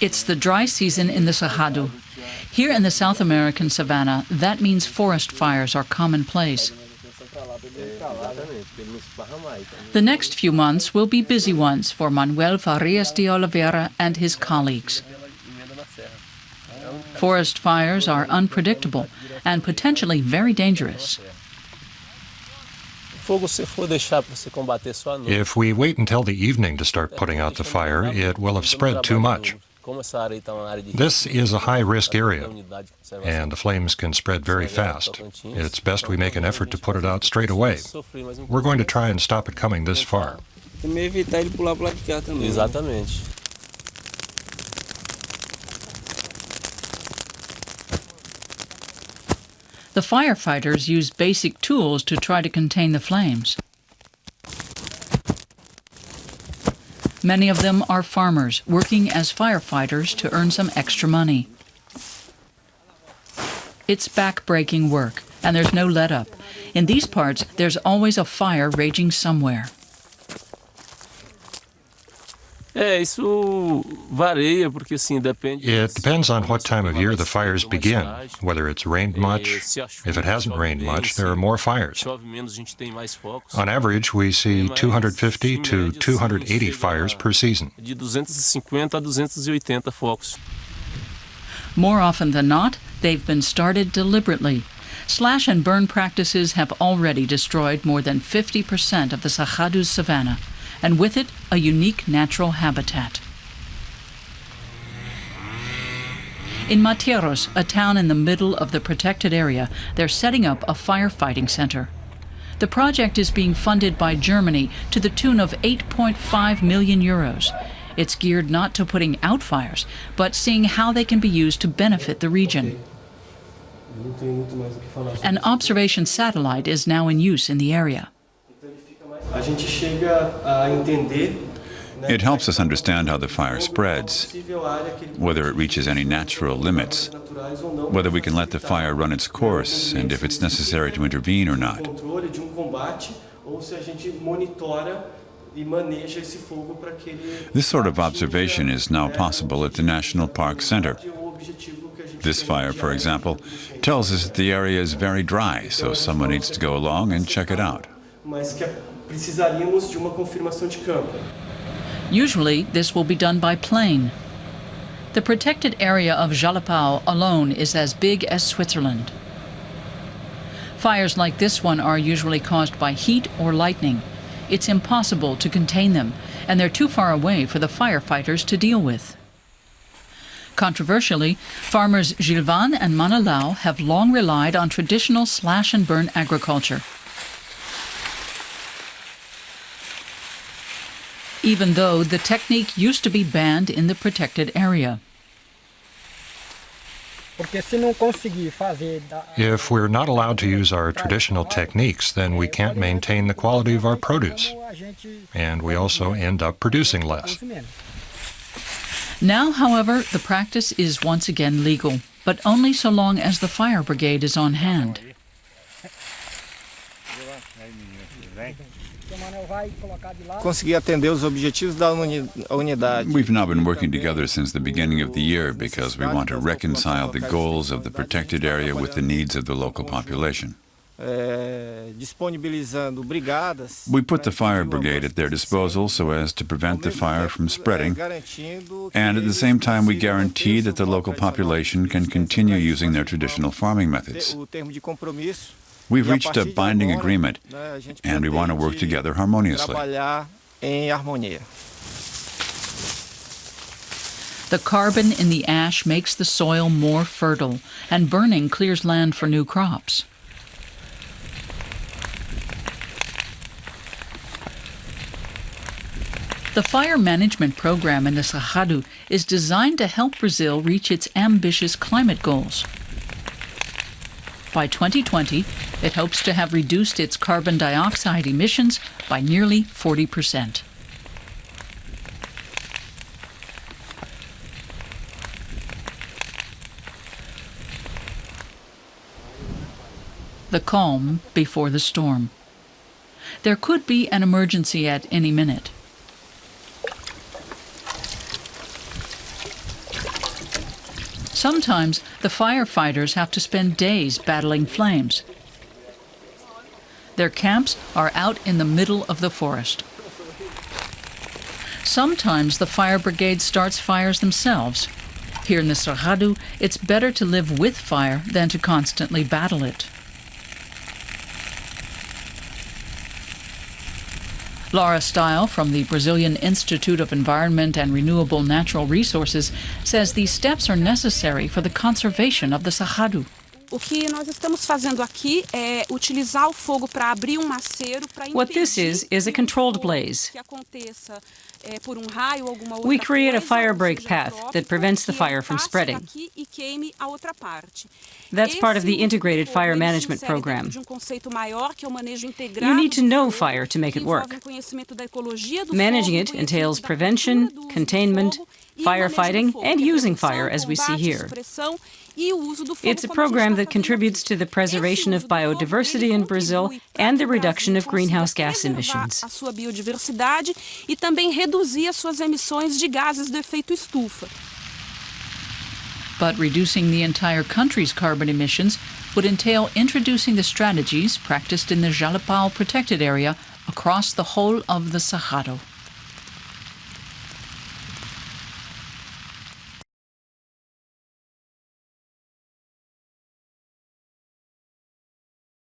It's the dry season in the Cerrado. Here in the South American savanna, that means forest fires are commonplace. The next few months will be busy ones for Manuel Farias de Oliveira and his colleagues. Forest fires are unpredictable and potentially very dangerous. If we wait until the evening to start putting out the fire, it will have spread too much. This is a high-risk area, and the flames can spread very fast. It's best we make an effort to put it out straight away. We're going to try and stop it coming this far. The firefighters use basic tools to try to contain the flames. Many of them are farmers working as firefighters to earn some extra money. It's back-breaking work, and there's no let-up. In these parts, there's always a fire raging somewhere. It depends on what time of year the fires begin, whether it's rained much. If it hasn't rained much, there are more fires. On average, we see 250 to 280 fires per season. More often than not, they've been started deliberately. Slash and burn practices have already destroyed more than 50% of the Cerrado's savanna, and with it, a unique natural habitat. In Mateiros, a town in the middle of the protected area, they're setting up a firefighting center. The project is being funded by Germany to the tune of 8.5 million euros. It's geared not to putting out fires, but seeing how they can be used to benefit the region. An observation satellite is now in use in the area. It helps us understand how the fire spreads, whether it reaches any natural limits, whether we can let the fire run its course, and if it's necessary to intervene or not. This sort of observation is now possible at the National Park Center. This fire, for example, tells us that the area is very dry, so someone needs to go along and check it out. Usually, this will be done by plane. The protected area of Jalapão alone is as big as Switzerland. Fires like this one are usually caused by heat or lightning. It's impossible to contain them, and they're too far away for the firefighters to deal with. Controversially, farmers Gilvan and Manilao have long relied on traditional slash-and-burn agriculture. Even though the technique used to be banned in the protected area. If we're not allowed to use our traditional techniques, then we can't maintain the quality of our produce. And we also end up producing less. Now, however, the practice is once again legal, but only so long as the fire brigade is on hand. We've now been working together since the beginning of the year because we want to reconcile the goals of the protected area with the needs of the local population. We put the fire brigade at their disposal so as to prevent the fire from spreading, and at the same time we guarantee that the local population can continue using their traditional farming methods. We've reached a binding agreement, and we want to work together harmoniously. The carbon in the ash makes the soil more fertile, and burning clears land for new crops. The fire management program in the Cerrado is designed to help Brazil reach its ambitious climate goals. By 2020, it hopes to have reduced its carbon dioxide emissions by nearly 40%. The calm before the storm. There could be an emergency at any minute. Sometimes the firefighters have to spend days battling flames. Their camps are out in the middle of the forest. Sometimes the fire brigade starts fires themselves. Here in the Cerrado, it's better to live with fire than to constantly battle it. Laura Stile from the Brazilian Institute of Environment and Renewable Natural Resources says these steps are necessary for the conservation of the Cerrado. What this is a controlled blaze. We create a fire break path that prevents the fire from spreading. That's part of the integrated fire management program. You need to know fire to make it work. Managing it entails prevention, containment, firefighting, and using fire, as we see here. It's a program that contributes to the preservation of biodiversity in Brazil and the reduction of greenhouse gas emissions. But reducing the entire country's carbon emissions would entail introducing the strategies practiced in the Jalapão protected area across the whole of the Cerrado.